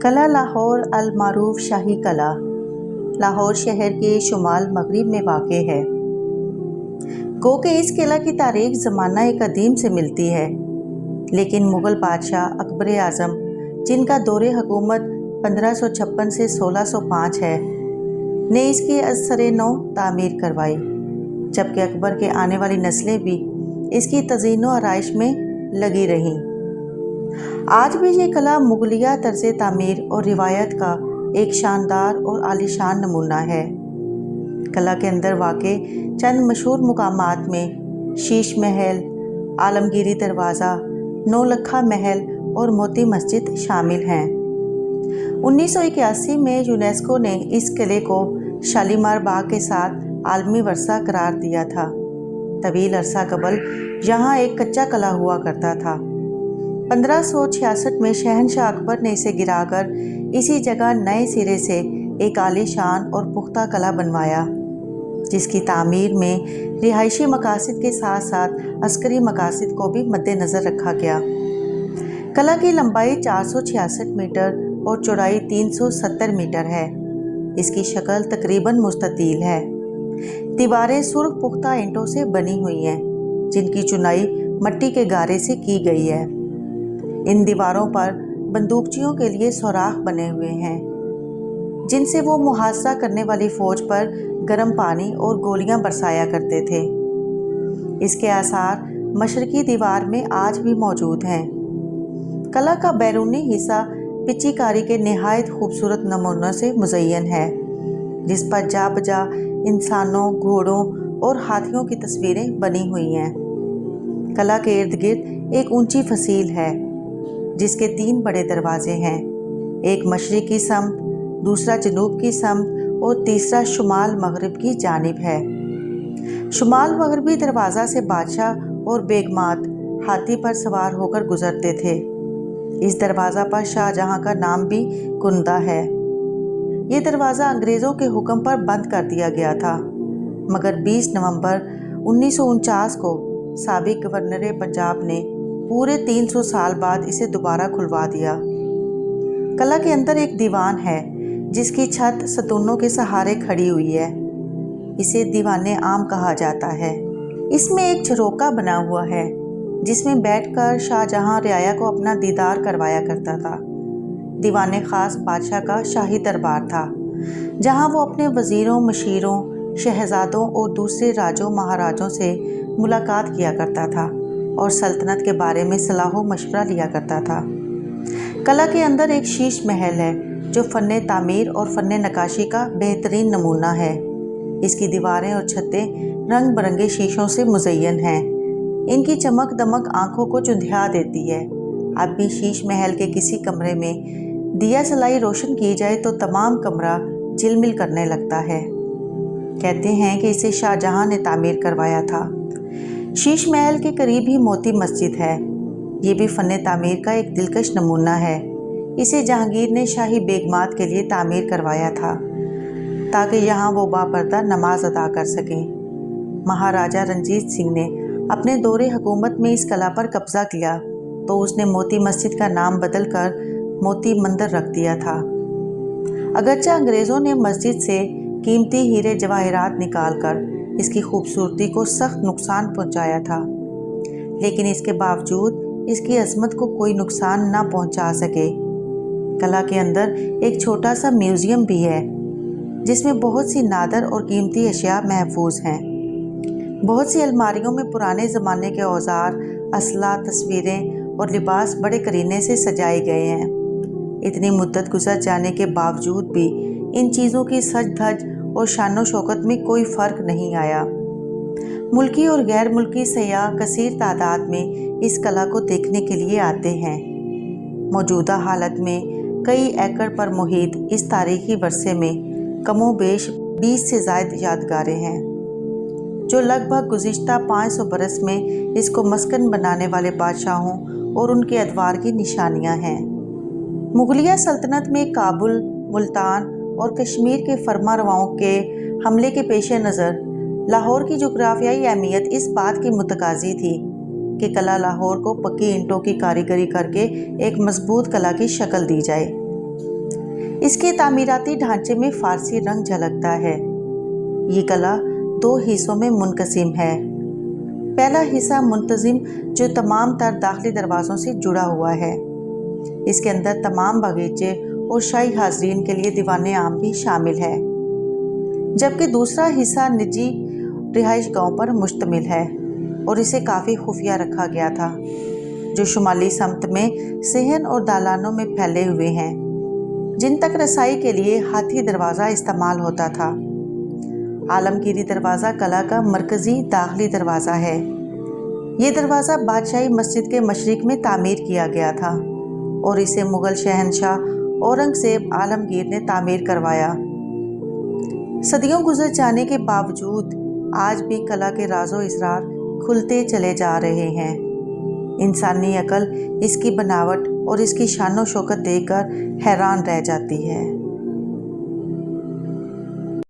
قلعہ لاہور المعروف شاہی قلعہ لاہور شہر کے شمال مغرب میں واقع ہے۔ گو کہ اس قلعہ کی تاریخ زمانہ قدیم سے ملتی ہے، لیکن مغل بادشاہ اکبر اعظم، جن کا دور حکومت 1556 سے 1605 ہے، نے اس کی ازسر نو تعمیر کروائی، جبکہ اکبر کے آنے والی نسلیں بھی اس کی تزئین و آرائش میں لگی رہیں۔ آج بھی یہ قلعہ مغلیہ طرز تعمیر اور روایت کا ایک شاندار اور عالیشان نمونہ ہے۔ قلعہ کے اندر واقع چند مشہور مقامات میں شیش محل، عالمگیری دروازہ، نولکھا محل اور موتی مسجد شامل ہیں۔ 1981 میں یونیسکو نے اس قلعے کو شالیمار باغ کے ساتھ عالمی ورثہ قرار دیا تھا۔ طویل عرصہ قبل یہاں ایک کچا قلعہ ہوا کرتا تھا۔ 1566 میں شہنشاہ اکبر نے اسے گرا کر اسی جگہ نئے سرے سے ایک عالی شان اور پختہ قلعہ بنوایا، جس کی تعمیر میں رہائشی مقاصد کے ساتھ ساتھ عسکری مقاصد کو بھی مد نظر رکھا گیا۔ قلعہ کی لمبائی 466 میٹر اور چوڑائی 370 میٹر ہے۔ اس کی شکل تقریباً مستطیل ہے۔ دیواریں سرخ پختہ اینٹوں سے بنی ہوئی ہیں، جن کی چنائی مٹی کے گارے سے کی گئی ہے۔ ان دیواروں پر بندوقچیوں کے لیے سوراخ بنے ہوئے ہیں، جن سے وہ محاصرہ کرنے والی فوج پر گرم پانی اور گولیاں برسایا کرتے تھے۔ اس کے آثار مشرقی دیوار میں آج بھی موجود ہیں۔ قلعہ کا بیرونی حصہ پچی کاری کے نہایت خوبصورت نمونوں سے مزین ہے، جس پر جا بجا انسانوں، گھوڑوں اور ہاتھیوں کی تصویریں بنی ہوئی ہیں۔ قلعہ کے ارد گرد ایک اونچی فصیل ہے، جس کے 3 بڑے دروازے ہیں، ایک مشرق کی سمت، دوسرا جنوب کی سمت اور تیسرا شمال مغرب کی جانب ہے۔ شمال مغربی دروازہ سے بادشاہ اور بیگمات ہاتھی پر سوار ہو کر گزرتے تھے۔ اس دروازہ پر شاہ جہاں کا نام بھی کندہ ہے۔ یہ دروازہ انگریزوں کے حکم پر بند کر دیا گیا تھا، مگر 20 نومبر 1949 کو سابق گورنر پنجاب نے پورے 300 سال بعد اسے دوبارہ کھلوا دیا۔ قلعہ کے اندر ایک دیوان ہے، جس کی چھت ستونوں کے سہارے کھڑی ہوئی ہے۔ اسے دیوان عام کہا جاتا ہے۔ اس میں ایک جھروکا بنا ہوا ہے، جس میں بیٹھ کر شاہ جہاں رعایا کو اپنا دیدار کروایا کرتا تھا۔ دیوان خاص بادشاہ کا شاہی دربار تھا، جہاں وہ اپنے وزیروں، مشیروں، شہزادوں اور دوسرے راجوں مہاراجوں سے ملاقات کیا کرتا تھا اور سلطنت کے بارے میں صلاح و مشورہ لیا کرتا تھا۔ قلعہ کے اندر ایک شیش محل ہے، جو فن تعمیر اور فن نقاشی کا بہترین نمونہ ہے۔ اس کی دیواریں اور چھتیں رنگ برنگے شیشوں سے مزین ہیں۔ ان کی چمک دمک آنکھوں کو چندھیا دیتی ہے۔ اب بھی شیش محل کے کسی کمرے میں دیا سلائی روشن کی جائے تو تمام کمرہ جھلمل کرنے لگتا ہے۔ کہتے ہیں کہ اسے شاہ جہاں نے تعمیر کروایا تھا۔ شیش محل کے قریب ہی موتی مسجد ہے۔ یہ بھی فن تعمیر کا ایک دلکش نمونہ ہے۔ اسے جہانگیر نے شاہی بیگمات کے لیے تعمیر کروایا تھا، تاکہ یہاں وہ باپردہ نماز ادا کر سکیں۔ مہاراجہ رنجیت سنگھ نے اپنے دور حکومت میں اس قلعہ پر قبضہ کیا تو اس نے موتی مسجد کا نام بدل کر موتی مندر رکھ دیا تھا۔ اگرچہ انگریزوں نے مسجد سے قیمتی ہیرے جواہرات نکال کر اس کی خوبصورتی کو سخت نقصان پہنچایا تھا، لیکن اس کے باوجود اس کی عظمت کو کوئی نقصان نہ پہنچا سکے۔ قلعہ کے اندر ایک چھوٹا سا میوزیم بھی ہے، جس میں بہت سی نادر اور قیمتی اشیاء محفوظ ہیں۔ بہت سی الماریوں میں پرانے زمانے کے اوزار، اسلحہ، تصویریں اور لباس بڑے کرینے سے سجائے گئے ہیں۔ اتنی مدت گزر جانے کے باوجود بھی ان چیزوں کی سج دھج اور شان و شوکت میں کوئی فرق نہیں آیا۔ ملکی اور غیر ملکی سیاح کثیر تعداد میں اس قلعہ کو دیکھنے کے لیے آتے ہیں۔ موجودہ حالت میں کئی ایکڑ پر محیط اس تاریخی ورثے میں کم و بیش 20 سے زائد یادگاریں ہیں، جو لگ بھگ گزشتہ 500 برس میں اس کو مسکن بنانے والے بادشاہوں اور ان کے ادوار کی نشانیاں ہیں۔ مغلیہ سلطنت میں کابل، ملتان اور کشمیر کے فرما رواؤں کے حملے کے پیش نظر لاہور کی جغرافیائی اہمیت اس بات کی متقاضی تھی کہ قلعہ لاہور کو پکی اینٹوں کی کاریگری کر کے ایک مضبوط قلعہ کی شکل دی جائے۔ اس کے تعمیراتی ڈھانچے میں فارسی رنگ جھلکتا ہے۔ یہ قلعہ 2 حصوں میں منقسم ہے۔ پہلا حصہ منتظم جو تمام تر داخلی دروازوں سے جڑا ہوا ہے۔ اس کے اندر تمام باغیچے اور شاہی حاضرین کے لیے دیوان عام بھی شامل ہے، جبکہ دوسرا حصہ نجی رہائش گاہوں پر مشتمل ہے اور اسے کافی خفیہ رکھا گیا تھا، جو شمالی سمت میں صحن اور دالانوں میں پھیلے ہوئے ہیں، جن تک رسائی کے لیے ہاتھی دروازہ استعمال ہوتا تھا۔ عالمگیری دروازہ قلعہ کا مرکزی داخلی دروازہ ہے۔ یہ دروازہ بادشاہی مسجد کے مشرق میں تعمیر کیا گیا تھا اور اسے مغل شہنشاہ اورنگزیب عالمگیر نے تعمیر کروایا۔ صدیوں گزر جانے کے باوجود آج بھی قلعہ کے راز و اسرار کھلتے چلے جا رہے ہیں۔ انسانی عقل اس کی بناوٹ اور اس کی شان و شوکت دیکھ کر حیران رہ جاتی ہے۔